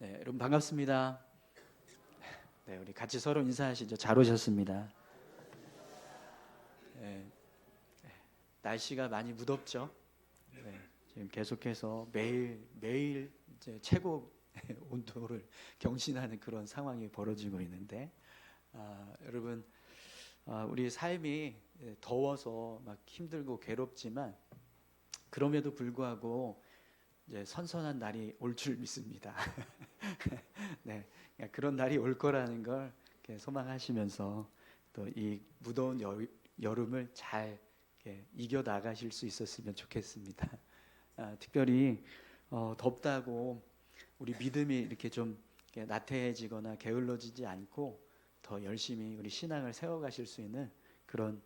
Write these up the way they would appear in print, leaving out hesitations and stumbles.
네, 여러분 반갑습니다. 네, 우리 같이 서로 인사하시죠. 잘 오셨습니다. 네, 날씨가 많이 무덥죠. 네, 지금 계속해서 매일 이제 최고 온도를 경신하는 그런 상황이 벌어지고 있는데, 여러분, 우리 삶이 더워서 막 힘들고 괴롭지만 그럼에도 불구하고 이제 선선한 날이 올 줄 믿습니다. 네, 그런 날이 올 거라는 걸 이렇게 소망하시면서 또 이 무더운 여름을 잘 이겨 나가실 수 있었으면 좋겠습니다. 특별히 덥다고 우리 믿음이 이렇게 좀 나태해지거나 게을러지지 않고 더 열심히 우리 신앙을 세워가실 수 있는 그런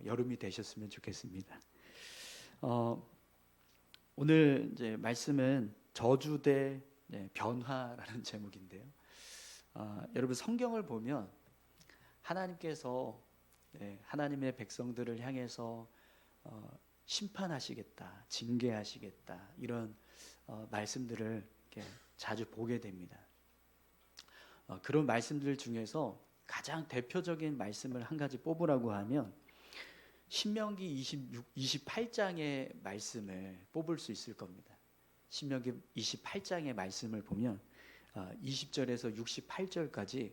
여름이 되셨으면 좋겠습니다. 오늘 이제 말씀은 저주 대 변화라는 제목인데요. 여러분 성경을 보면 하나님께서 하나님의 백성들을 향해서 심판하시겠다, 징계하시겠다 이런 말씀들을 이렇게 자주 보게 됩니다. 그런 말씀들 중에서 가장 대표적인 말씀을 한 가지 뽑으라고 하면 신명기 28장의 말씀을 뽑을 수 있을 겁니다. 신명기 28장의 말씀을 보면 20절에서 68절까지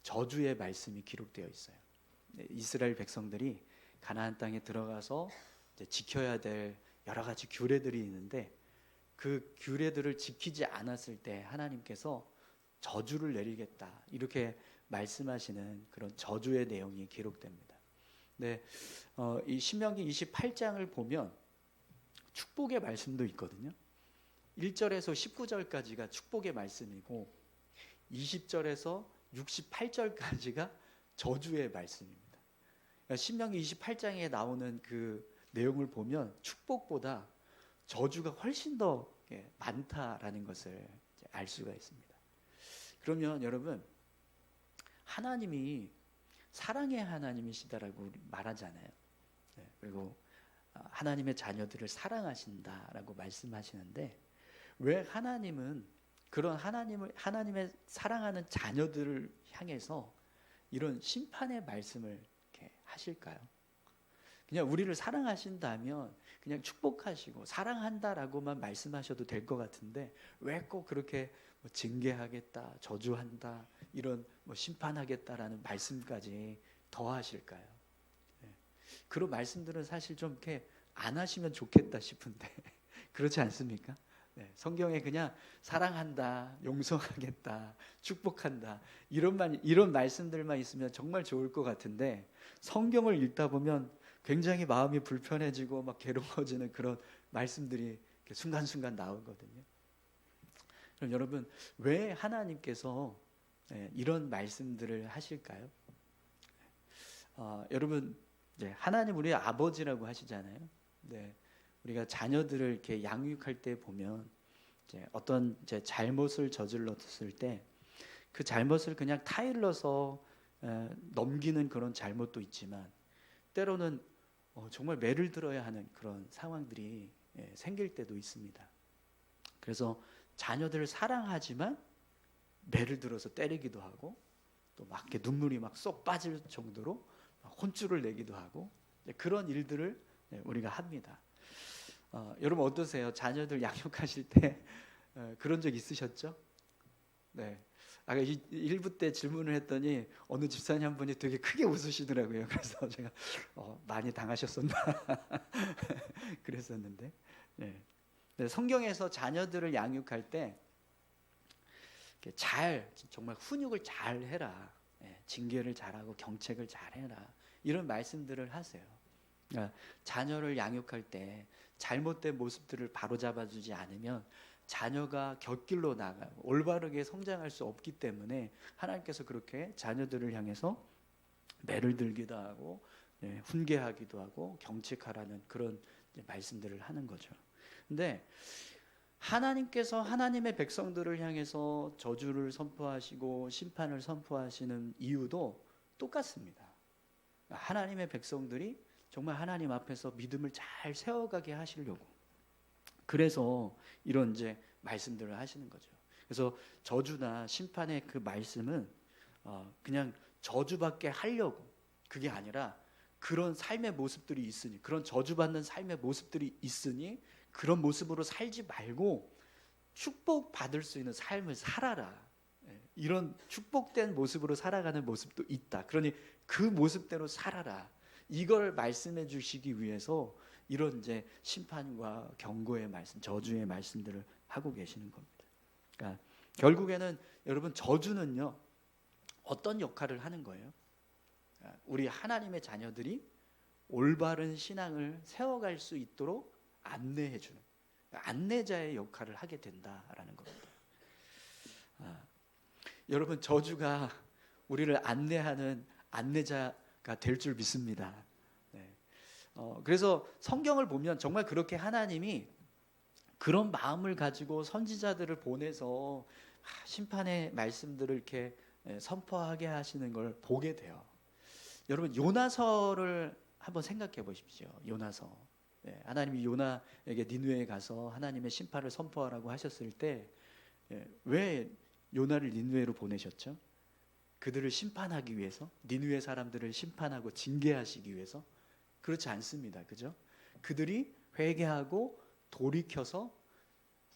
저주의 말씀이 기록되어 있어요. 이스라엘 백성들이 가나안 땅에 들어가서 이제 지켜야 될 여러 가지 규례들이 있는데 그 규례들을 지키지 않았을 때 하나님께서 저주를 내리겠다 이렇게 말씀하시는 그런 저주의 내용이 기록됩니다. 네, 이 신명기 28장을 보면 축복의 말씀도 있거든요. 1절에서 19절까지가 축복의 말씀이고 20절에서 68절까지가 저주의 말씀입니다. 그러니까 신명기 28장에 나오는 그 내용을 보면 축복보다 저주가 훨씬 더 많다라는 것을 알 수가 있습니다. 그러면 여러분 하나님이 사랑의 하나님이시다라고 말하잖아요. 그리고 하나님의 자녀들을 사랑하신다라고 말씀하시는데 왜 하나님은 그런 하나님의 사랑하는 자녀들을 향해서 이런 심판의 말씀을 이렇게 하실까요? 그냥 우리를 사랑하신다면 그냥 축복하시고 사랑한다라고만 말씀하셔도 될 것 같은데 왜 꼭 그렇게 징계하겠다, 저주한다, 이런 심판하겠다라는 말씀까지 더하실까요? 그런 말씀들은 사실 좀 이렇게 안 하시면 좋겠다 싶은데 그렇지 않습니까? 성경에 그냥 사랑한다, 용서하겠다, 축복한다 이런 말씀들만 있으면 정말 좋을 것 같은데 성경을 읽다 보면 굉장히 마음이 불편해지고 막 괴로워지는 그런 말씀들이 순간순간 나오거든요. 그럼 여러분 왜 하나님께서 이런 말씀들을 하실까요? 여러분 하나님 우리의 아버지라고 하시잖아요. 우리가 자녀들을 이렇게 양육할 때 보면 어떤 잘못을 저질렀을 때 그 잘못을 그냥 타일러서 넘기는 그런 잘못도 있지만 때로는 정말 매를 들어야 하는 그런 상황들이 생길 때도 있습니다. 그래서 자녀들을 사랑하지만 매를 들어서 때리기도 하고 또 막 눈물이 막 쏙 빠질 정도로 혼쭐을 내기도 하고 그런 일들을 우리가 합니다. 여러분 어떠세요? 자녀들 양육하실 때 그런 적 있으셨죠? 네. 아까 1부 때 질문을 했더니 어느 집사님 한 분이 되게 크게 웃으시더라고요. 그래서 제가 많이 당하셨었나 그랬었는데 성경에서 자녀들을 양육할 때 정말 훈육을 잘 해라, 징계를 잘하고 경책을 잘 해라 이런 말씀들을 하세요. 그러니까 자녀를 양육할 때 잘못된 모습들을 바로잡아주지 않으면 자녀가 곁길로 나가고 올바르게 성장할 수 없기 때문에 하나님께서 그렇게 자녀들을 향해서 매를 들기도 하고 훈계하기도 하고 경책하라는 그런 말씀들을 하는 거죠. 근데 하나님께서 하나님의 백성들을 향해서 저주를 선포하시고 심판을 선포하시는 이유도 똑같습니다. 하나님의 백성들이 정말 하나님 앞에서 믿음을 잘 세워가게 하시려고 그래서 이런 말씀들을 하시는 거죠. 그래서 저주나 심판의 그 말씀은 그냥 저주받게 하려고, 그게 아니라 그런 삶의 모습들이 있으니, 그런 저주받는 삶의 모습들이 있으니 그런 모습으로 살지 말고 축복받을 수 있는 삶을 살아라. 이런 축복된 모습으로 살아가는 모습도 있다. 그러니 그 모습대로 살아라. 이걸 말씀해 주시기 위해서 이런 이제 심판과 경고의 말씀, 저주의 말씀들을 하고 계시는 겁니다. 그러니까 결국에는 여러분, 저주는요 어떤 역할을 하는 거예요? 우리 하나님의 자녀들이 올바른 신앙을 세워갈 수 있도록 안내해 주는, 안내자의 역할을 하게 된다라는 겁니다. 여러분, 저주가 우리를 안내하는 안내자가 될 줄 믿습니다. 네. 그래서 성경을 보면 정말 그렇게 하나님이 그런 마음을 가지고 선지자들을 보내서 심판의 말씀들을 이렇게 선포하게 하시는 걸 보게 돼요. 여러분, 요나서를 한번 생각해 보십시오. 요나서. 하나님이 요나에게 니느웨에 가서 하나님의 심판을 선포하라고 하셨을 때 왜 요나를 니느웨로 보내셨죠? 그들을 심판하기 위해서, 니느웨 사람들을 심판하고 징계하시기 위해서? 그렇지 않습니다. 그죠? 그들이 회개하고 돌이켜서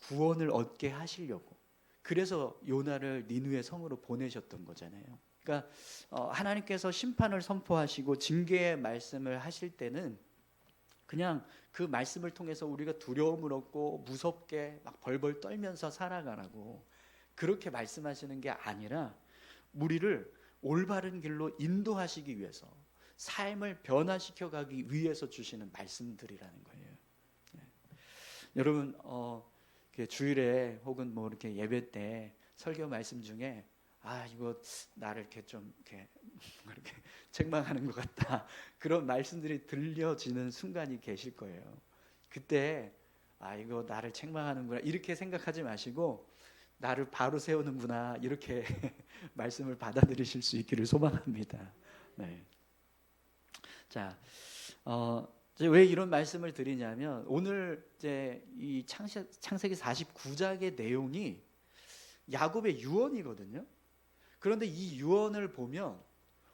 구원을 얻게 하시려고, 그래서 요나를 니느웨 성으로 보내셨던 거잖아요. 그러니까 하나님께서 심판을 선포하시고 징계의 말씀을 하실 때는 그냥 그 말씀을 통해서 우리가 두려움을 얻고 무섭게 막 벌벌 떨면서 살아가라고 그렇게 말씀하시는 게 아니라 우리를 올바른 길로 인도하시기 위해서, 삶을 변화시켜 가기 위해서 주시는 말씀들이라는 거예요. 여러분, 주일에 혹은 뭐 이렇게 예배 때 설교 말씀 중에 이거 나를 이렇게 좀 이렇게 책망하는 것 같다, 그런 말씀들이 들려지는 순간이 계실 거예요. 그때 이거 나를 책망하는구나 이렇게 생각하지 마시고 나를 바로 세우는구나 이렇게 말씀을 받아들이실 수 있기를 소망합니다. 네. 자, 왜 이런 말씀을 드리냐면 오늘 이제 이 창세기 49장의 내용이 야곱의 유언이거든요. 그런데 이 유언을 보면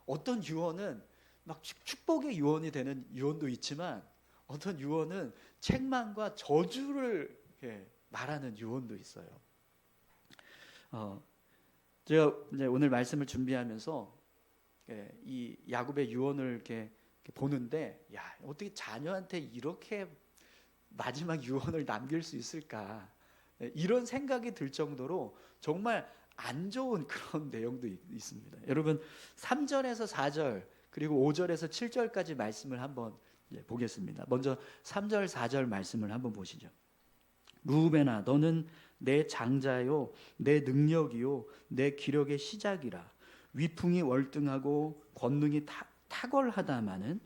어떤 유언은 막 축복의 유언이 되는 유언도 있지만 어떤 유언은 책망과 저주를 말하는 유언도 있어요. 제가 이제 오늘 말씀을 준비하면서 이 야곱의 유언을 이렇게 보는데, 어떻게 자녀한테 이렇게 마지막 유언을 남길 수 있을까? 이런 생각이 들 정도로 정말 안 좋은 그런 내용도 있습니다. 여러분, 3절에서 4절 그리고 5절에서 7절까지 말씀을 한번 보겠습니다. 먼저 3절 4절 말씀을 한번 보시죠. 루벤아, 너는 내 장자요 내 능력이요 내 기력의 시작이라. 위풍이 월등하고 권능이 탁월하다마는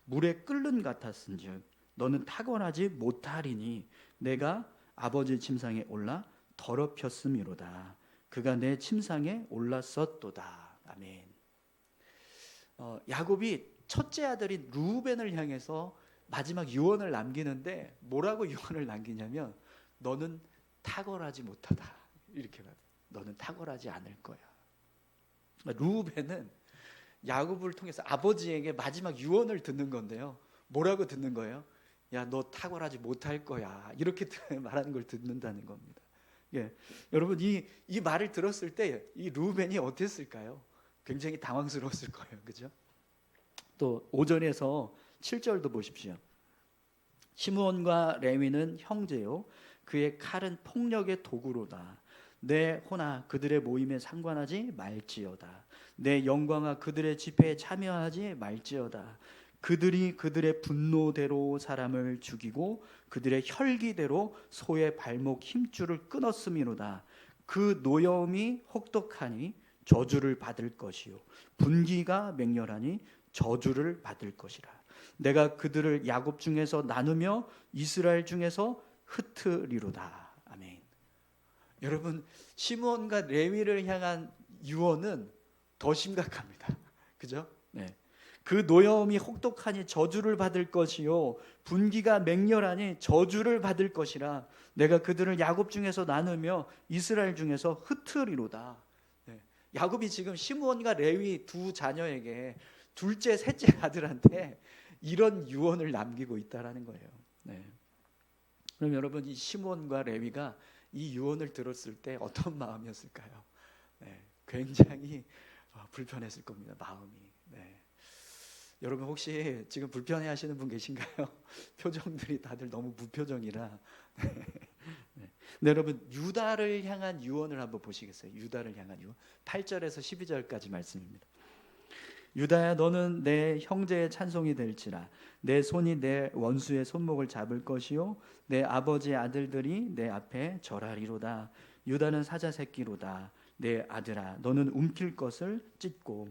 물에 끓는 같았은즉 너는 탁월하지 못하리니 내가 아버지 침상에 올라 더럽혔음이로다. 그가 내 침상에 올랐었도다. 아멘. 야곱이 첫째 아들인 루벤을 향해서 마지막 유언을 남기는데 뭐라고 유언을 남기냐면 너는 탁월하지 못하다. 이렇게 말해요. 너는 탁월하지 않을 거야. 루벤은 야곱을 통해서 아버지에게 마지막 유언을 듣는 건데요. 뭐라고 듣는 거예요? 야, 너 탁월하지 못할 거야. 이렇게 말하는 걸 듣는다는 겁니다. 여러분, 이 말을 들었을 때 이 루벤이 어땠을까요? 굉장히 당황스러웠을 거예요. 그죠? 또 5절에서 7절도 보십시오. 시므온과 레위는 형제요 그의 칼은 폭력의 도구로다. 내 호나 그들의 모임에 상관하지 말지어다. 내 영광아 그들의 집회에 참여하지 말지어다. 그들이 그들의 분노대로 사람을 죽이고 그들의 혈기대로 소의 발목 힘줄을 끊었음이로다. 그 노여움이 혹독하니 저주를 받을 것이요 분기가 맹렬하니 저주를 받을 것이라. 내가 그들을 야곱 중에서 나누며 이스라엘 중에서 흩으리로다. 아멘. 여러분, 시므온과 레위를 향한 유언은 더 심각합니다. 그죠? 네. 그 노여움이 혹독하니 저주를 받을 것이요 분기가 맹렬하니 저주를 받을 것이라. 내가 그들을 야곱 중에서 나누며 이스라엘 중에서 흩으리로다. 네. 야곱이 지금 시므온과 레위 두 자녀에게 둘째 셋째 아들한테 이런 유언을 남기고 있다라는 거예요. 네. 그럼 여러분, 이 시므온과 레위가 이 유언을 들었을 때 어떤 마음이었을까요? 네. 굉장히 불편했을 겁니다. 마음이. 네. 여러분 혹시 지금 불편해하시는 분 계신가요? 표정들이 다들 너무 무표정이라. 네. 네, 여러분 유다를 향한 유언을 한번 보시겠어요? 유다를 향한 유언 8절에서 12절까지 말씀입니다. 유다야, 너는 내 형제의 찬송이 될지라. 내 손이 내 원수의 손목을 잡을 것이요 내 아버지의 아들들이 내 앞에 절하리로다. 유다는 사자 새끼로다. 내 아들아, 너는 움킬 것을 찢고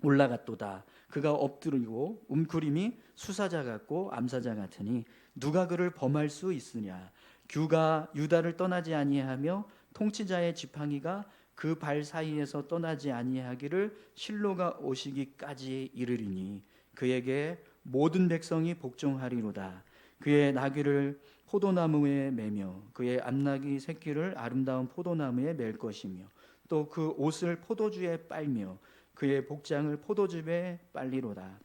올라갔도다. 그가 엎드리고 움크림이 수사자 같고 암사자 같으니 누가 그를 범할 수 있으냐. 규가 유다를 떠나지 아니하며 통치자의 지팡이가 그 발 사이에서 떠나지 아니하기를 실로가 오시기까지 이르리니 그에게 모든 백성이 복종하리로다. 그의 나귀를 포도나무에 매며 그의 암나귀 새끼를 아름다운 포도나무에 맬 것이며 또 그 옷을 포도주에 빨며 그의 복장을 포도즙에 빨리로다.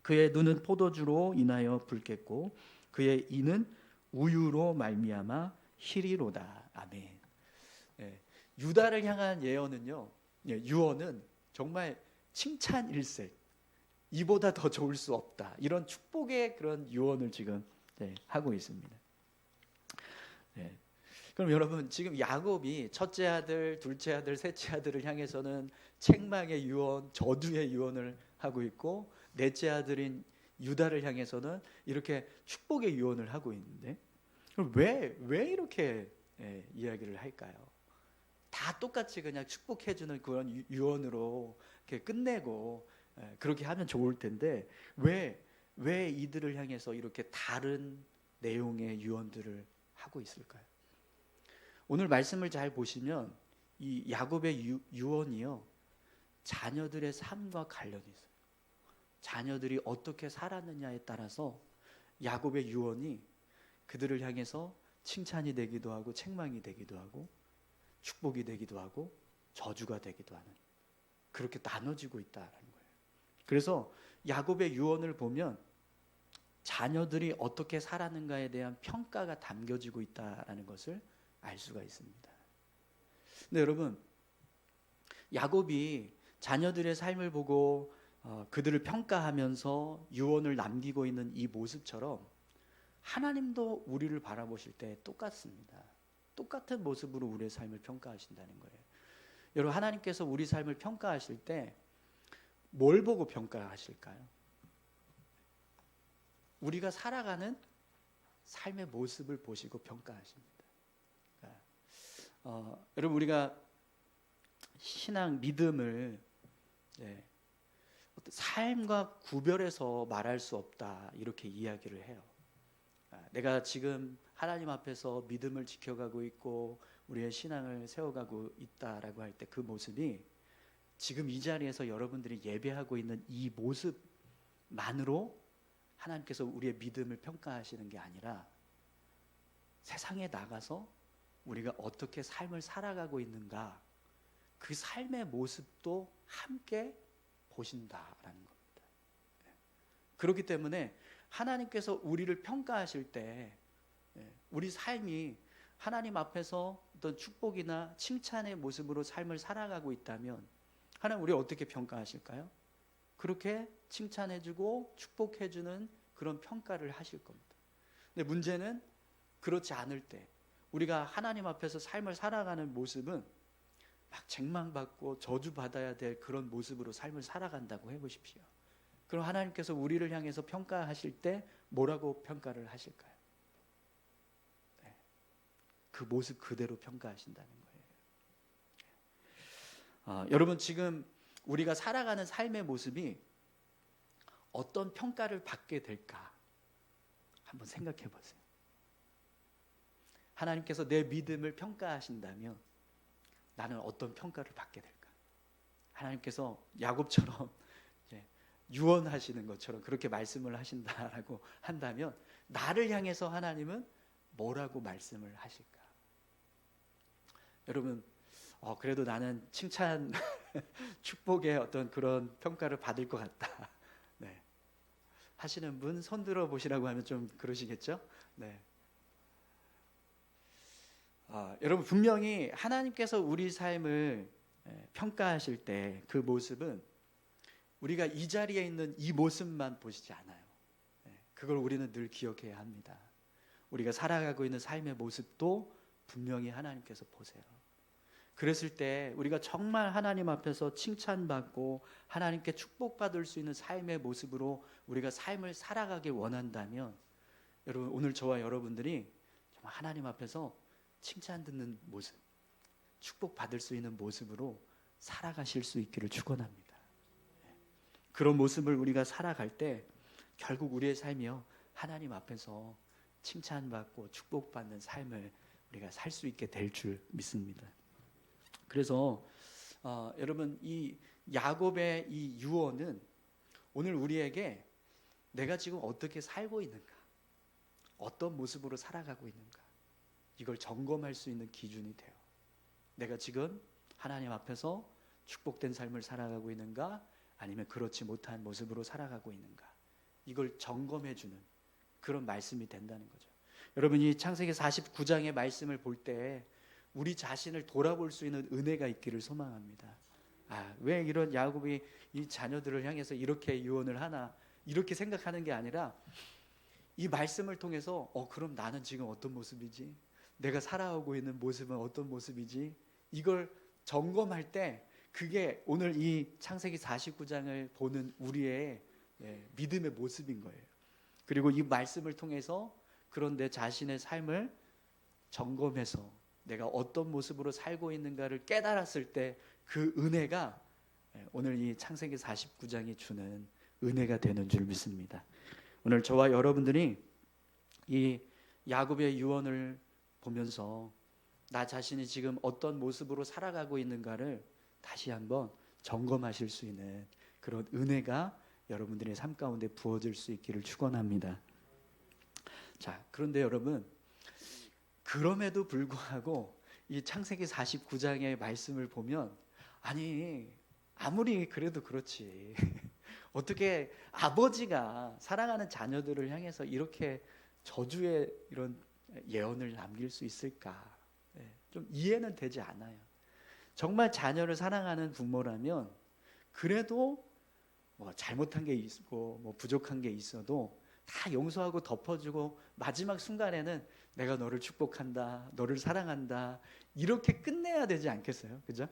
그의 눈은 포도주로 인하여 붉겠고 그의 이는 우유로 말미암아 희리로다. 아멘. 예, 유다를 향한 예언은요, 유언은 정말 칭찬 일색, 이보다 더 좋을 수 없다, 이런 축복의 그런 유언을 지금 하고 있습니다. 네. 그럼 여러분, 지금 야곱이 첫째 아들, 둘째 아들, 셋째 아들을 향해서는 책망의 유언, 저주의 유언을 하고 있고, 넷째 아들인 유다를 향해서는 이렇게 축복의 유언을 하고 있는데, 그럼 왜 이렇게 이야기를 할까요? 다 똑같이 그냥 축복해주는 그런 유언으로 이렇게 끝내고 그렇게 하면 좋을 텐데 왜 이들을 향해서 이렇게 다른 내용의 유언들을 하고 있을까요? 오늘 말씀을 잘 보시면 이 야곱의 유언이요, 자녀들의 삶과 관련이 있어요. 자녀들이 어떻게 살았느냐에 따라서 야곱의 유언이 그들을 향해서 칭찬이 되기도 하고 책망이 되기도 하고 축복이 되기도 하고 저주가 되기도 하는, 그렇게 나눠지고 있다는 거예요. 그래서 야곱의 유언을 보면 자녀들이 어떻게 살았는가에 대한 평가가 담겨지고 있다는 것을 알 수가 있습니다. 근데 여러분, 야곱이 자녀들의 삶을 보고 그들을 평가하면서 유언을 남기고 있는 이 모습처럼 하나님도 우리를 바라보실 때 똑같습니다. 똑같은 모습으로 우리의 삶을 평가하신다는 거예요. 여러분, 하나님께서 우리 삶을 평가하실 때 뭘 보고 평가하실까요? 우리가 살아가는 삶의 모습을 보시고 평가하십니다. 여러분, 우리가 신앙, 믿음을 삶과 구별해서 말할 수 없다, 이렇게 이야기를 해요. 내가 지금 하나님 앞에서 믿음을 지켜가고 있고 우리의 신앙을 세워가고 있다라고 할 때 그 모습이 지금 이 자리에서 여러분들이 예배하고 있는 이 모습만으로 하나님께서 우리의 믿음을 평가하시는 게 아니라 세상에 나가서 우리가 어떻게 삶을 살아가고 있는가, 그 삶의 모습도 함께 보신다라는 겁니다. 그렇기 때문에 하나님께서 우리를 평가하실 때 우리 삶이 하나님 앞에서 어떤 축복이나 칭찬의 모습으로 삶을 살아가고 있다면 하나님 우리 어떻게 평가하실까요? 그렇게 칭찬해주고 축복해주는 그런 평가를 하실 겁니다. 근데 문제는 그렇지 않을 때 우리가 하나님 앞에서 삶을 살아가는 모습은 막 책망받고 저주받아야 될 그런 모습으로 삶을 살아간다고 해보십시오. 그럼 하나님께서 우리를 향해서 평가하실 때 뭐라고 평가를 하실까요? 그 모습 그대로 평가하신다는 거예요. 여러분, 지금 우리가 살아가는 삶의 모습이 어떤 평가를 받게 될까 한번 생각해 보세요. 하나님께서 내 믿음을 평가하신다면 나는 어떤 평가를 받게 될까? 하나님께서 야곱처럼 유언하시는 것처럼 그렇게 말씀을 하신다라고 한다면 나를 향해서 하나님은 뭐라고 말씀을 하실까? 여러분, 그래도 나는 칭찬, 축복의 어떤 그런 평가를 받을 것 같다. 네. 하시는 분 손 들어 보시라고 하면 좀 그러시겠죠? 네. 여러분, 분명히 하나님께서 우리 삶을 평가하실 때 그 모습은 우리가 이 자리에 있는 이 모습만 보시지 않아요. 그걸 우리는 늘 기억해야 합니다. 우리가 살아가고 있는 삶의 모습도 분명히 하나님께서 보세요. 그랬을 때 우리가 정말 하나님 앞에서 칭찬받고 하나님께 축복받을 수 있는 삶의 모습으로 우리가 삶을 살아가길 원한다면, 여러분, 오늘 저와 여러분들이 정말 하나님 앞에서 칭찬 듣는 모습, 축복받을 수 있는 모습으로 살아가실 수 있기를 축원합니다. 그런 모습을 우리가 살아갈 때 결국 우리의 삶이요, 하나님 앞에서 칭찬받고 축복받는 삶을 우리가 살 수 있게 될 줄 믿습니다. 그래서 여러분, 이 야곱의 이 유언은 오늘 우리에게 내가 지금 어떻게 살고 있는가, 어떤 모습으로 살아가고 있는가, 이걸 점검할 수 있는 기준이 돼요. 내가 지금 하나님 앞에서 축복된 삶을 살아가고 있는가, 아니면 그렇지 못한 모습으로 살아가고 있는가, 이걸 점검해 주는 그런 말씀이 된다는 거죠. 여러분이 창세기 49장의 말씀을 볼 때 우리 자신을 돌아볼 수 있는 은혜가 있기를 소망합니다. 왜 이런 야곱이 이 자녀들을 향해서 이렇게 유언을 하나, 이렇게 생각하는 게 아니라 이 말씀을 통해서 그럼 나는 지금 어떤 모습이지? 내가 살아오고 있는 모습은 어떤 모습이지? 이걸 점검할 때 그게 오늘 이 창세기 49장을 보는 우리의 믿음의 모습인 거예요. 그리고 이 말씀을 통해서 그런 내 자신의 삶을 점검해서 내가 어떤 모습으로 살고 있는가를 깨달았을 때 그 은혜가 오늘 이 창세기 49장이 주는 은혜가 되는 줄 믿습니다. 오늘 저와 여러분들이 이 야곱의 유언을 보면서 나 자신이 지금 어떤 모습으로 살아가고 있는가를 다시 한번 점검하실 수 있는 그런 은혜가 여러분들의 삶 가운데 부어질 수 있기를 축원합니다. 자, 그런데 여러분, 그럼에도 불구하고 이 창세기 49장의 말씀을 보면, 아무리 그래도 그렇지 어떻게 아버지가 사랑하는 자녀들을 향해서 이렇게 저주의 이런 예언을 남길 수 있을까? 좀 이해는 되지 않아요. 정말 자녀를 사랑하는 부모라면 그래도 뭐 잘못한 게 있고 뭐 부족한 게 있어도 다 용서하고 덮어주고 마지막 순간에는 내가 너를 축복한다, 너를 사랑한다, 이렇게 끝내야 되지 않겠어요? 그죠?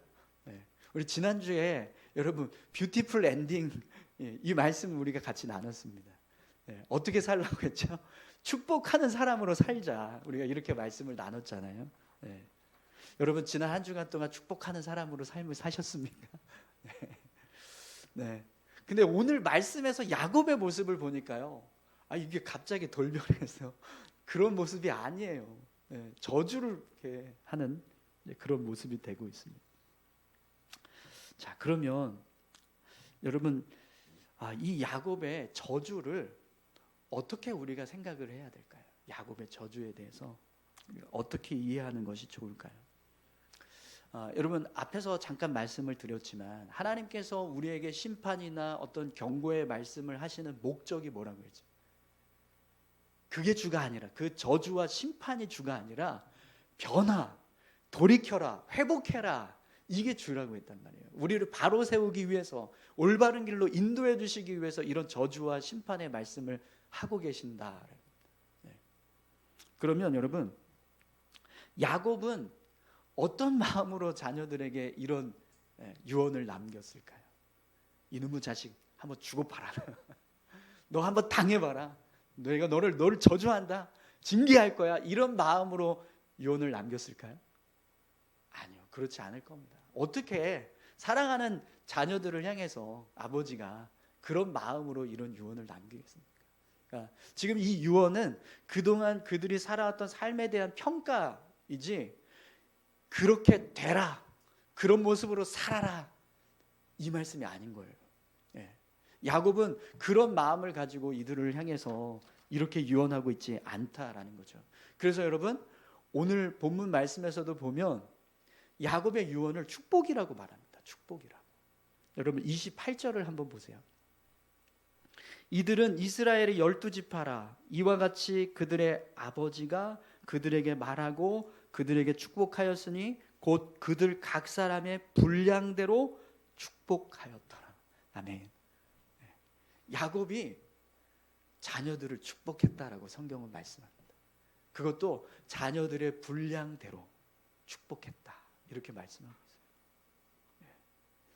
우리 지난주에 여러분 뷰티풀 엔딩 이 말씀 우리가 같이 나눴습니다. 어떻게 살라고 했죠? 축복하는 사람으로 살자, 우리가 이렇게 말씀을 나눴잖아요. 여러분, 지난 한 주간 동안 축복하는 사람으로 삶을 사셨습니까? 네. 근데 오늘 말씀에서 야곱의 모습을 보니까요, 이게 갑자기 돌변해서 그런 모습이 아니에요. 저주를 이렇게 하는 그런 모습이 되고 있습니다. 자, 그러면 여러분, 이 야곱의 저주를 어떻게 우리가 생각을 해야 될까요? 야곱의 저주에 대해서 어떻게 이해하는 것이 좋을까요? 여러분, 앞에서 잠깐 말씀을 드렸지만 하나님께서 우리에게 심판이나 어떤 경고의 말씀을 하시는 목적이 뭐라고 했죠? 그게 주가 아니라, 그 저주와 심판이 주가 아니라 변화, 돌이켜라, 회복해라, 이게 주라고 했단 말이에요. 우리를 바로 세우기 위해서, 올바른 길로 인도해 주시기 위해서 이런 저주와 심판의 말씀을 하고 계신다. 그러면 여러분, 야곱은 어떤 마음으로 자녀들에게 이런 유언을 남겼을까요? 이놈의 자식 한번 주고 봐라. 너 한번 당해봐라. 내가 너를 저주한다, 징계할 거야, 이런 마음으로 유언을 남겼을까요? 아니요, 그렇지 않을 겁니다. 어떻게 사랑하는 자녀들을 향해서 아버지가 그런 마음으로 이런 유언을 남기겠습니까? 그러니까 지금 이 유언은 그동안 그들이 살아왔던 삶에 대한 평가이지, 그렇게 되라, 그런 모습으로 살아라, 이 말씀이 아닌 거예요. 야곱은 그런 마음을 가지고 이들을 향해서 이렇게 유언하고 있지 않다라는 거죠. 그래서 여러분 오늘 본문 말씀에서도 보면 야곱의 유언을 축복이라고 말합니다. 축복이라고. 여러분 28절을 한번 보세요. 이들은 이스라엘의 12지파라 이와 같이 그들의 아버지가 그들에게 말하고 그들에게 축복하였으니 곧 그들 각 사람의 분량대로 축복하였더라. 아멘. 야곱이 자녀들을 축복했다라고 성경은 말씀합니다. 그것도 자녀들의 분량대로 축복했다 이렇게 말씀하고 있어요.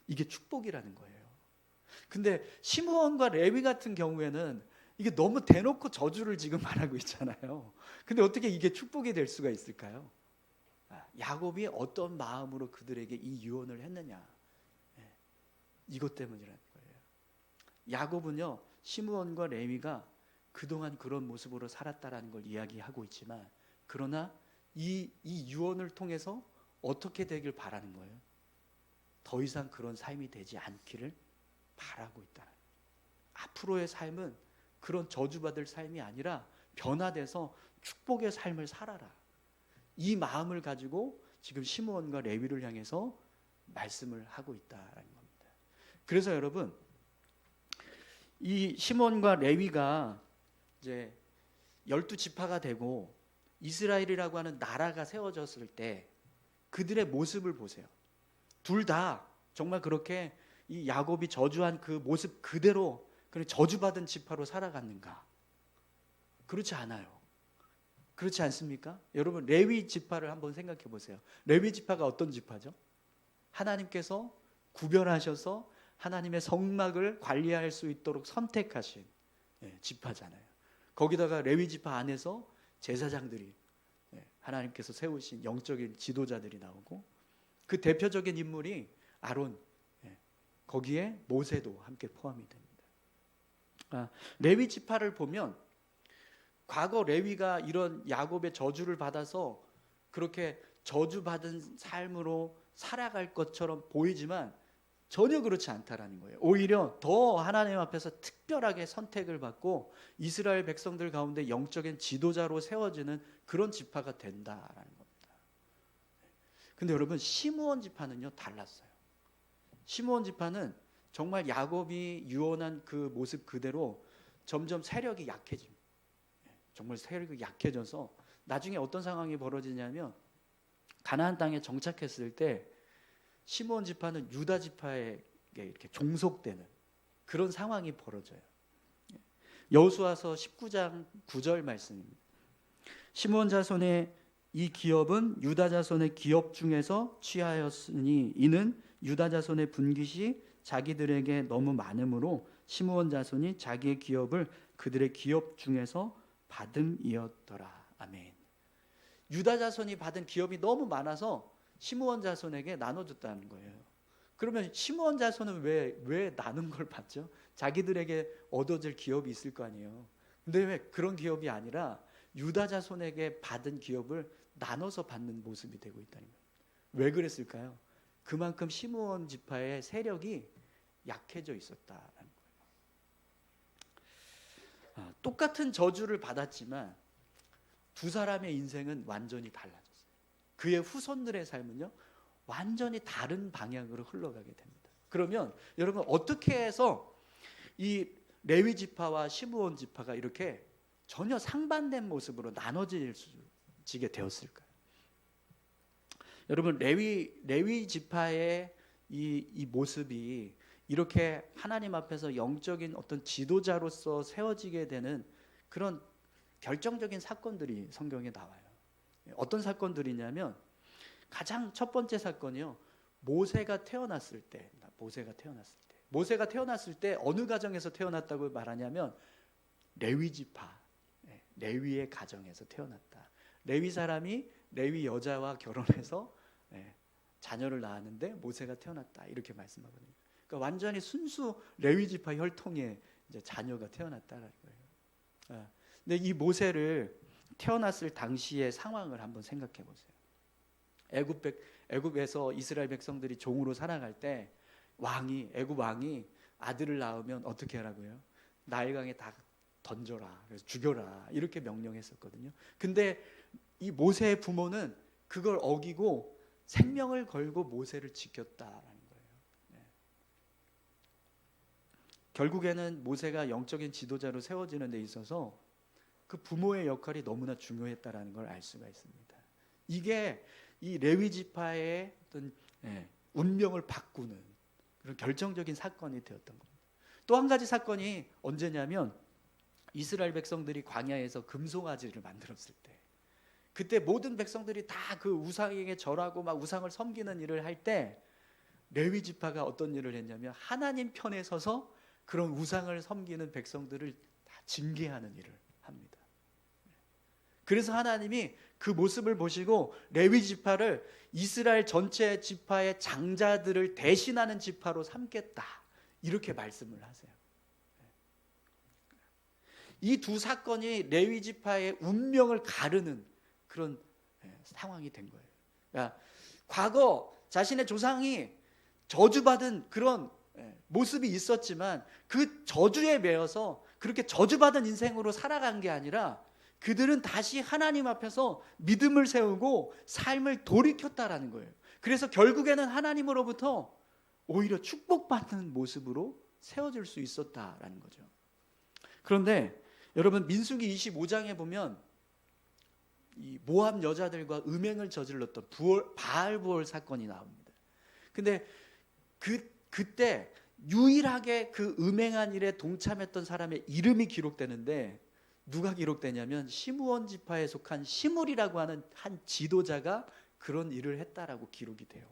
이게 축복이라는 거예요. 근데 시므온과 레위 같은 경우에는 이게 너무 대놓고 저주를 지금 말하고 있잖아요. 근데 어떻게 이게 축복이 될 수가 있을까요? 야곱이 어떤 마음으로 그들에게 이 유언을 했느냐, 이것 때문이라는 거예요. 야곱은요 시므온과 레위가 그동안 그런 모습으로 살았다라는 걸 이야기하고 있지만, 그러나 이 유언을 통해서 어떻게 되길 바라는 거예요? 더 이상 그런 삶이 되지 않기를 바라고 있다는 거예요. 앞으로의 삶은 그런 저주받을 삶이 아니라 변화돼서 축복의 삶을 살아라. 이 마음을 가지고 지금 시므온과 레위를 향해서 말씀을 하고 있다는 겁니다. 그래서 여러분 이 시므온과 레위가 이제 12지파가 되고 이스라엘이라고 하는 나라가 세워졌을 때 그들의 모습을 보세요. 둘 다 정말 그렇게 이 야곱이 저주한 그 모습 그대로 그런 저주받은 지파로 살아갔는가? 그렇지 않아요. 그렇지 않습니까? 여러분 레위 지파를 한번 생각해 보세요. 레위 지파가 어떤 지파죠? 하나님께서 구별하셔서 하나님의 성막을 관리할 수 있도록 선택하신 지파잖아요. 거기다가 레위 지파 안에서 제사장들이 하나님께서 세우신 영적인 지도자들이 나오고, 그 대표적인 인물이 아론, 거기에 모세도 함께 포함이 됩니다. 레위 지파를 보면 과거 레위가 이런 야곱의 저주를 받아서 그렇게 저주받은 삶으로 살아갈 것처럼 보이지만 전혀 그렇지 않다라는 거예요. 오히려 더 하나님 앞에서 특별하게 선택을 받고 이스라엘 백성들 가운데 영적인 지도자로 세워지는 그런 지파가 된다라는 겁니다. 근데 여러분 시므온 지파는요 달랐어요. 시므온 지파는 정말 야곱이 유언한 그 모습 그대로 점점 세력이 약해집니다. 정말 세력이 약해져서 나중에 어떤 상황이 벌어지냐면 가나안 땅에 정착했을 때 시므온 지파는 유다 지파에게 이렇게 종속되는 그런 상황이 벌어져요. 여호수아서 19장 9절 말씀입니다. 시므온 자손의 이 기업은 유다 자손의 기업 중에서 취하였으니 이는 유다 자손의 분깃이 자기들에게 너무 많으므로 시므온 자손이 자기의 기업을 그들의 기업 중에서 받음이었더라. 아멘. 유다 자손이 받은 기업이 너무 많아서 시므온 자손에게 나눠줬다는 거예요. 그러면 시므온 자손은 왜 나눈 걸 받죠? 자기들에게 얻어질 기업이 있을 거 아니에요. 근데 왜 그런 기업이 아니라 유다 자손에게 받은 기업을 나눠서 받는 모습이 되고 있다는 거예요. 왜 그랬을까요? 그만큼 시므온 지파의 세력이 약해져 있었다는 거예요. 똑같은 저주를 받았지만 두 사람의 인생은 완전히 달라졌어요. 그의 후손들의 삶은요 완전히 다른 방향으로 흘러가게 됩니다. 그러면 여러분 어떻게 해서 이 레위 지파와 시므온 지파가 이렇게 전혀 상반된 모습으로 나눠지게 되었을까요? 여러분 레위 지파의 이 모습이 이렇게 하나님 앞에서 영적인 어떤 지도자로서 세워지게 되는 그런 결정적인 사건들이 성경에 나와요. 어떤 사건들이냐면 가장 첫 번째 사건이요. 모세가 태어났을 때 어느 가정에서 태어났다고 말하냐면 레위 지파, 레위의 가정에서 태어났다. 레위 사람이 레위 여자와 결혼해서 자녀를 낳았는데 모세가 태어났다 이렇게 말씀하거든요. 그러니까 완전히 순수 레위 지파 혈통의 이제 자녀가 태어났다는 거예요. 근데 이 모세를 태어났을 당시의 상황을 한번 생각해 보세요. 애굽에서 이스라엘 백성들이 종으로 살아갈 때 애굽 왕이 아들을 낳으면 어떻게 하라고요? 나일강에 다 던져라, 그래서 죽여라, 이렇게 명령했었거든요. 근데 이 모세의 부모는 그걸 어기고 생명을 걸고 모세를 지켰다라는 거예요. 네. 결국에는 모세가 영적인 지도자로 세워지는 데 있어서 그 부모의 역할이 너무나 중요했다라는 걸 알 수가 있습니다. 이게 이 레위 지파의 어떤 운명을 바꾸는 그런 결정적인 사건이 되었던 겁니다. 또 한 가지 사건이 언제냐면 이스라엘 백성들이 광야에서 금송아지를 만들었을 때, 그때 모든 백성들이 다 그 우상에게 절하고 막 우상을 섬기는 일을 할 때 레위 지파가 어떤 일을 했냐면 하나님 편에 서서 그런 우상을 섬기는 백성들을 다 징계하는 일을 합니다. 그래서 하나님이 그 모습을 보시고 레위 지파를 이스라엘 전체 지파의 장자들을 대신하는 지파로 삼겠다, 이렇게 말씀을 하세요. 이 두 사건이 레위 지파의 운명을 가르는 그런 상황이 된 거예요. 그러니까 과거 자신의 조상이 저주받은 그런 모습이 있었지만 그 저주에 매여서 그렇게 저주받은 인생으로 살아간 게 아니라 그들은 다시 하나님 앞에서 믿음을 세우고 삶을 돌이켰다라는 거예요. 그래서 결국에는 하나님으로부터 오히려 축복받는 모습으로 세워질 수 있었다라는 거죠. 그런데 여러분, 민수기 25장에 보면 이 모압 여자들과 음행을 저질렀던 바알부올 사건이 나옵니다. 근데 그때 유일하게 그 음행한 일에 동참했던 사람의 이름이 기록되는데, 누가 기록되냐면 시므온 지파에 속한 시므리라고 하는 한 지도자가 그런 일을 했다라고 기록이 돼요.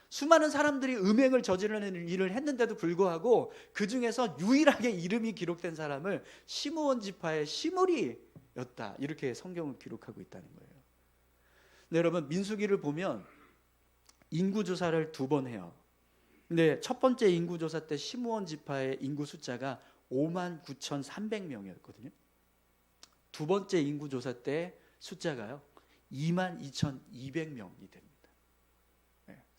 수많은 사람들이 음행을 저지르는 일을 했는데도 불구하고 그 중에서 유일하게 이름이 기록된 사람을 시므온 지파의 시므리였다, 이렇게 성경은 기록하고 있다는 거예요. 네, 여러분, 민수기를 보면 인구조사를 2번 해요. 근데 첫 번째 인구조사 때 시므온 지파의 인구 숫자가 59,300명이었거든요. 두 번째 인구조사 때 숫자가요 22,200명이 됩니다.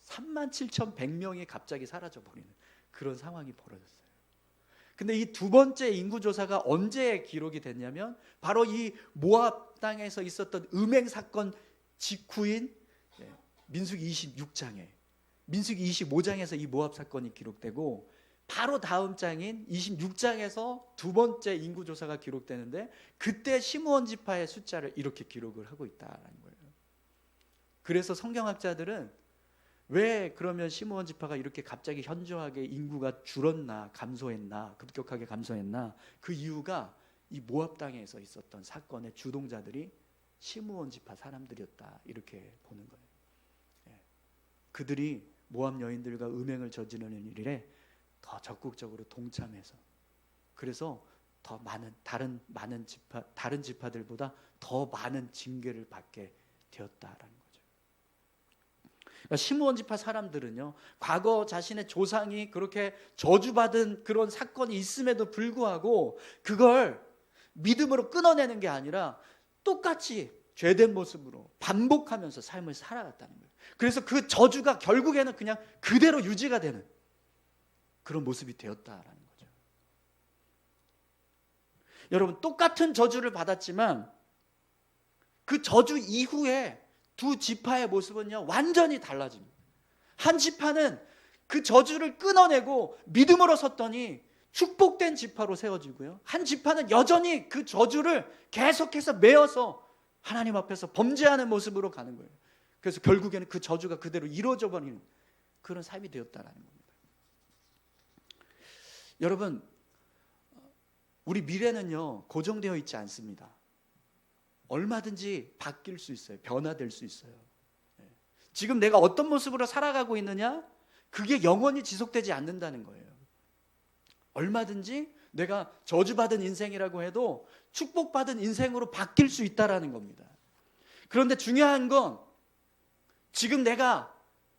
37,100명이 갑자기 사라져버리는 그런 상황이 벌어졌어요. 근데 이 두 번째 인구조사가 언제 기록이 됐냐면 바로 이 모압 땅에서 있었던 음행 사건 직후인 민수기 26장에, 민수기 25장에서 이 모압 사건이 기록되고 바로 다음 장인 26장에서 두 번째 인구조사가 기록되는데 그때 시므온 지파의 숫자를 이렇게 기록을 하고 있다는 거예요. 그래서 성경학자들은 왜 그러면 시므온 지파가 이렇게 갑자기 현저하게 인구가 줄었나, 감소했나, 급격하게 감소했나, 그 이유가 이 모압 땅에서 있었던 사건의 주동자들이 시므온 지파 사람들이었다, 이렇게 보는 거예요. 그들이 모압 여인들과 음행을 저지르는 일에 더 적극적으로 동참해서, 그래서 더 많은 다른 지파들보다 더 많은 징계를 받게 되었다라는 거죠. 그러니까 시므온 지파 사람들은요, 과거 자신의 조상이 그렇게 저주받은 그런 사건이 있음에도 불구하고 그걸 믿음으로 끊어내는 게 아니라 똑같이 죄된 모습으로 반복하면서 삶을 살아갔다는 거예요. 그래서 그 저주가 결국에는 그냥 그대로 유지가 되는 그런 모습이 되었다라는 거죠. 여러분, 똑같은 저주를 받았지만 그 저주 이후에 두 지파의 모습은요 완전히 달라집니다. 한 지파는 그 저주를 끊어내고 믿음으로 섰더니 축복된 지파로 세워지고요, 한 지파는 여전히 그 저주를 계속해서 메어서 하나님 앞에서 범죄하는 모습으로 가는 거예요. 그래서 결국에는 그 저주가 그대로 이루어져 버리는 그런 삶이 되었다라는 겁니다. 여러분, 우리 미래는요 고정되어 있지 않습니다. 얼마든지 바뀔 수 있어요. 변화될 수 있어요. 지금 내가 어떤 모습으로 살아가고 있느냐, 그게 영원히 지속되지 않는다는 거예요. 얼마든지 내가 저주받은 인생이라고 해도 축복받은 인생으로 바뀔 수 있다라는 겁니다. 그런데 중요한 건 지금 내가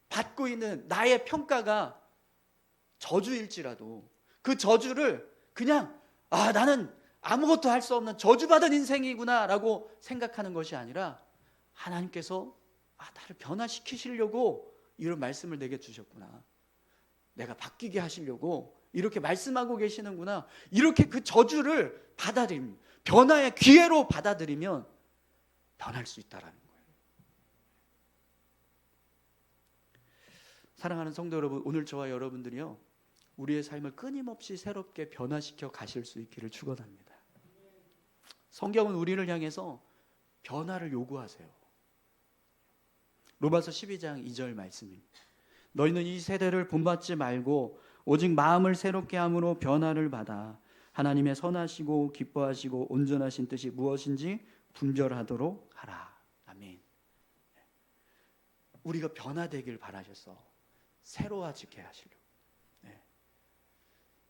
받고 있는 나의 평가가 저주일지라도 그 저주를 그냥 나는 아무것도 할 수 없는 저주받은 인생이구나 라고 생각하는 것이 아니라 하나님께서 나를 변화시키시려고 이런 말씀을 내게 주셨구나, 내가 바뀌게 하시려고 이렇게 말씀하고 계시는구나. 이렇게 그 저주를 받아들이면, 변화의 기회로 받아들이면 변할 수 있다라는 거예요. 사랑하는 성도 여러분, 오늘 저와 여러분들이요, 우리의 삶을 끊임없이 새롭게 변화시켜 가실 수 있기를 축원합니다. 성경은 우리를 향해서 변화를 요구하세요. 로마서 12장 2절 말씀입니다. 너희는 이 세대를 본받지 말고 오직 마음을 새롭게 함으로 변화를 받아 하나님의 선하시고 기뻐하시고 온전하신 뜻이 무엇인지 분별하도록 하라. 아멘. 우리가 변화되길 바라셔서 새로워지게 하시려고.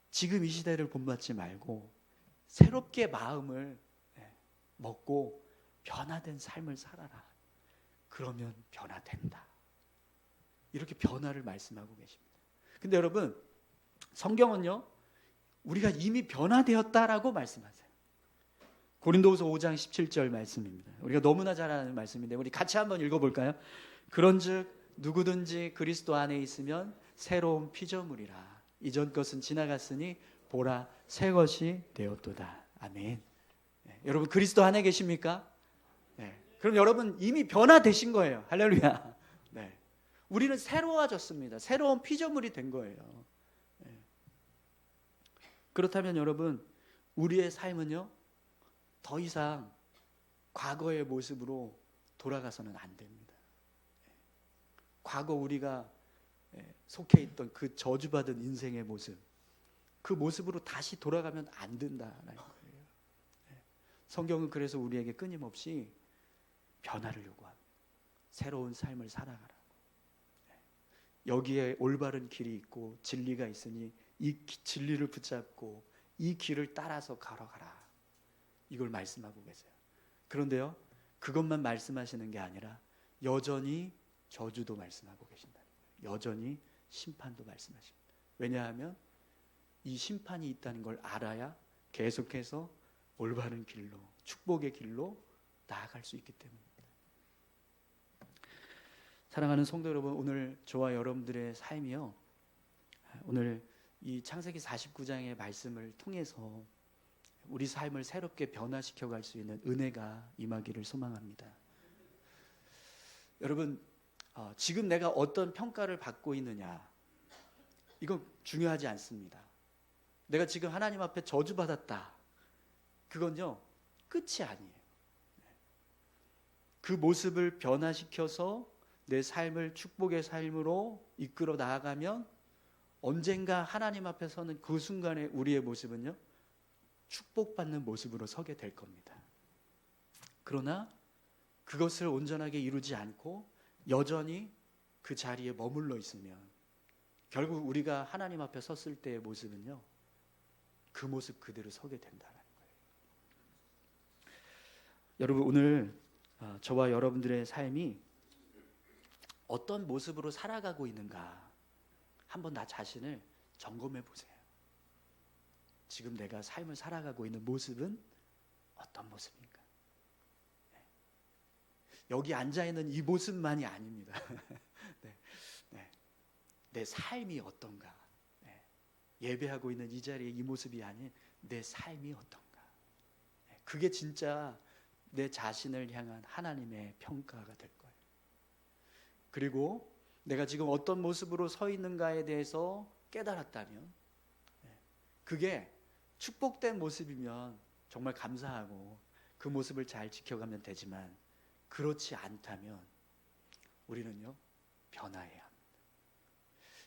지금 이 시대를 본받지 말고 새롭게 마음을 먹고 변화된 삶을 살아라. 그러면 변화된다. 이렇게 변화를 말씀하고 계십니다. 근데 여러분, 성경은요, 우리가 이미 변화되었다라고 말씀하세요. 고린도후서 5장 17절 말씀입니다. 우리가 너무나 잘 아는 말씀인데 우리 같이 한번 읽어볼까요? 그런즉 누구든지 그리스도 안에 있으면 새로운 피조물이라. 이전 것은 지나갔으니 보라 새 것이 되었도다. 아멘. 여러분 그리스도 안에 계십니까? 그럼 여러분 이미 변화되신 거예요. 할렐루야. 우리는 새로워졌습니다. 새로운 피조물이 된 거예요. 그렇다면 여러분, 우리의 삶은요, 더 이상 과거의 모습으로 돌아가서는 안 됩니다. 과거 우리가 속해 있던 그 저주받은 인생의 모습, 그 모습으로 다시 돌아가면 안 된다라는 거예요. 성경은 그래서 우리에게 끊임없이 변화를 요구합니다. 새로운 삶을 살아가라. 여기에 올바른 길이 있고 진리가 있으니 이 진리를 붙잡고 이 길을 따라서 걸어가라. 이걸 말씀하고 계세요. 그런데요, 그것만 말씀하시는 게 아니라 여전히 저주도 말씀하고 계신다는 거예요. 여전히 심판도 말씀하십니다. 왜냐하면 이 심판이 있다는 걸 알아야 계속해서 올바른 길로, 축복의 길로 나아갈 수 있기 때문입니다. 사랑하는 성도 여러분, 오늘 저와 여러분들의 삶이요, 오늘 이 창세기 49장의 말씀을 통해서 우리 삶을 새롭게 변화시켜 갈 수 있는 은혜가 임하기를 소망합니다. 여러분, 지금 내가 어떤 평가를 받고 있느냐, 이건 중요하지 않습니다. 내가 지금 하나님 앞에 저주받았다, 그건요 끝이 아니에요. 그 모습을 변화시켜서 내 삶을 축복의 삶으로 이끌어 나아가면 언젠가 하나님 앞에 서는 그 순간에 우리의 모습은요, 축복받는 모습으로 서게 될 겁니다. 그러나 그것을 온전하게 이루지 않고 여전히 그 자리에 머물러 있으면 결국 우리가 하나님 앞에 섰을 때의 모습은요, 그 모습 그대로 서게 된다는 거예요. 여러분, 오늘 저와 여러분들의 삶이 어떤 모습으로 살아가고 있는가 한번 나 자신을 점검해 보세요. 지금 내가 삶을 살아가고 있는 모습은 어떤 모습입니까? 여기 앉아있는 이 모습만이 아닙니다. 내 삶이 어떤가, 예배하고 있는 이 자리에 이 모습이 아닌 내 삶이 어떤가, 그게 진짜 내 자신을 향한 하나님의 평가가 될 거예요. 그리고 내가 지금 어떤 모습으로 서 있는가에 대해서 깨달았다면 그게 축복된 모습이면 정말 감사하고 그 모습을 잘 지켜가면 되지만, 그렇지 않다면 우리는요 변화해야 합니다.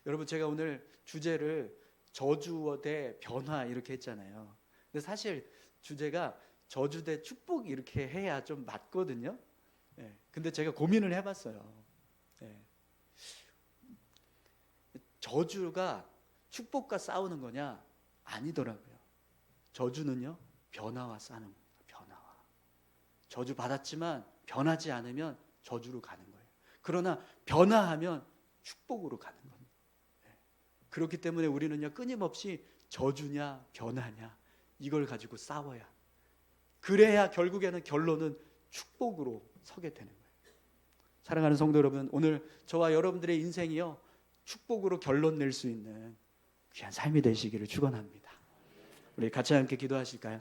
여러분, 제가 오늘 주제를 저주 대 변화 이렇게 했잖아요. 근데 사실 주제가 저주 대 축복 이렇게 해야 좀 맞거든요. 근데 제가 고민을 해봤어요. 저주가 축복과 싸우는 거냐? 아니더라고요. 저주는요 변화와 싸우는 거예요. 변화와. 저주 받았지만 변하지 않으면 저주로 가는 거예요. 그러나 변화하면 축복으로 가는 겁니다. 그렇기 때문에 우리는요 끊임없이 저주냐 변화냐 이걸 가지고 싸워야, 그래야 결국에는 결론은 축복으로 서게 되는 거예요. 사랑하는 성도 여러분, 오늘 저와 여러분들의 인생이요 축복으로 결론 낼 수 있는 귀한 삶이 되시기를 축원합니다. 우리 같이 함께 기도하실까요?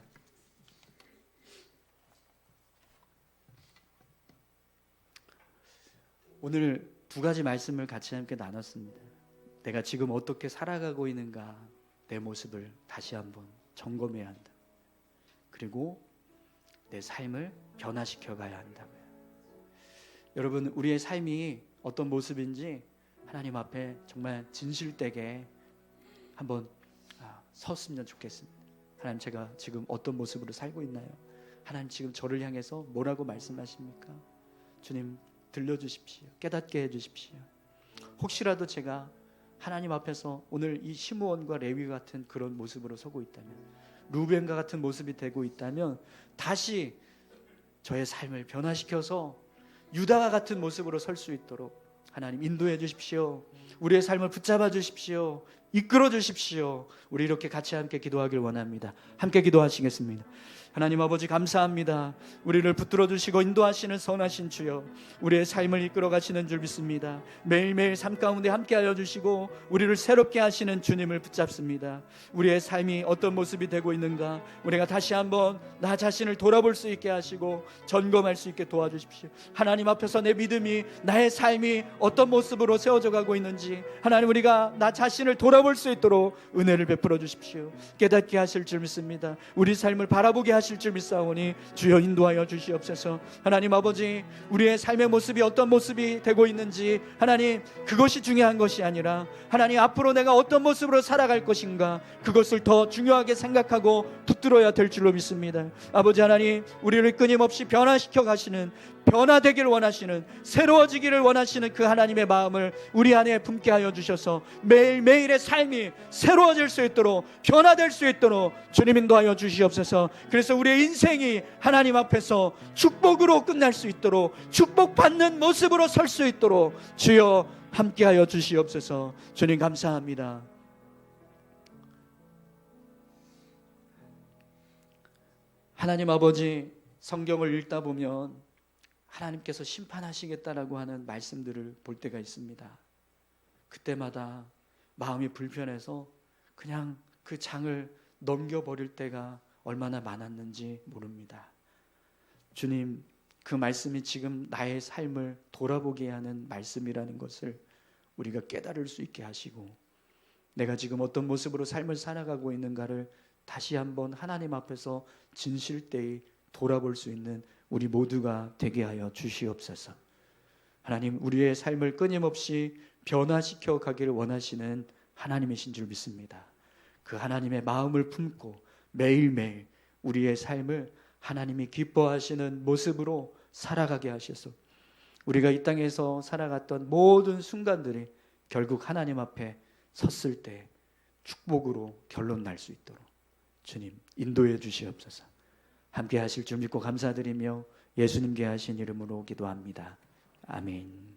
오늘 두 가지 말씀을 같이 함께 나눴습니다. 내가 지금 어떻게 살아가고 있는가, 내 모습을 다시 한번 점검해야 한다. 그리고 내 삶을 변화시켜 가야 한다고요. 여러분, 우리의 삶이 어떤 모습인지 하나님 앞에 정말 진실되게 한번 섰으면 좋겠습니다. 하나님, 제가 지금 어떤 모습으로 살고 있나요? 하나님, 지금 저를 향해서 뭐라고 말씀하십니까? 주님, 들려주십시오. 깨닫게 해주십시오. 혹시라도 제가 하나님 앞에서 오늘 이 시므온과 레위 같은 그런 모습으로 서고 있다면, 루벤과 같은 모습이 되고 있다면 다시 저의 삶을 변화시켜서 유다와 같은 모습으로 설 수 있도록 하나님 인도해 주십시오. 우리의 삶을 붙잡아 주십시오. 이끌어 주십시오. 우리 이렇게 같이 함께 기도하길 원합니다. 함께 기도하시겠습니다. 하나님 아버지, 감사합니다. 우리를 붙들어 주시고 인도하시는 선하신 주여, 우리의 삶을 이끌어 가시는 줄 믿습니다. 매일매일 삶 가운데 함께하여 주시고 우리를 새롭게 하시는 주님을 붙잡습니다. 우리의 삶이 어떤 모습이 되고 있는가, 우리가 다시 한번 나 자신을 돌아볼 수 있게 하시고 점검할 수 있게 도와주십시오. 하나님 앞에서 내 믿음이, 나의 삶이 어떤 모습으로 세워져 가고 있는지 하나님, 우리가 나 자신을 돌아볼 수 있도록 은혜를 베풀어 주십시오. 깨닫게 하실 줄 믿습니다. 우리 삶을 바라보게 하실 줄 믿사오니 주여 인도하여 주시옵소서. 하나님 아버지, 우리의 삶의 모습이 어떤 모습이 되고 있는지 하나님, 그것이 중요한 것이 아니라 하나님, 앞으로 내가 어떤 모습으로 살아갈 것인가, 그것을 더 중요하게 생각하고 붙들어야 될 줄로 믿습니다. 아버지 하나님, 우리를 끊임없이 변화시켜 가시는, 변화되기를 원하시는, 새로워지기를 원하시는 그 하나님의 마음을 우리 안에 품게 하여 주셔서 매일매일의 삶이 새로워질 수 있도록, 변화될 수 있도록 주님 인도하여 주시옵소서. 그래서 우리의 인생이 하나님 앞에서 축복으로 끝날 수 있도록, 축복받는 모습으로 설 수 있도록 주여 함께하여 주시옵소서. 주님 감사합니다. 하나님 아버지, 성경을 읽다 보면 하나님께서 심판하시겠다라고 하는 말씀들을 볼 때가 있습니다. 그때마다 마음이 불편해서 그냥 그 장을 넘겨버릴 때가 얼마나 많았는지 모릅니다. 주님, 그 말씀이 지금 나의 삶을 돌아보게 하는 말씀이라는 것을 우리가 깨달을 수 있게 하시고, 내가 지금 어떤 모습으로 삶을 살아가고 있는가를 다시 한번 하나님 앞에서 진실되이 돌아볼 수 있는 우리 모두가 되게 하여 주시옵소서. 하나님, 우리의 삶을 끊임없이 변화시켜 가기를 원하시는 하나님이신 줄 믿습니다. 그 하나님의 마음을 품고 매일매일 우리의 삶을 하나님이 기뻐하시는 모습으로 살아가게 하셔서 우리가 이 땅에서 살아갔던 모든 순간들이 결국 하나님 앞에 섰을 때 축복으로 결론 날 수 있도록 주님 인도해 주시옵소서. 함께 하실 줄 믿고 감사드리며 예수님께 하신 이름으로 기도합니다. 아멘.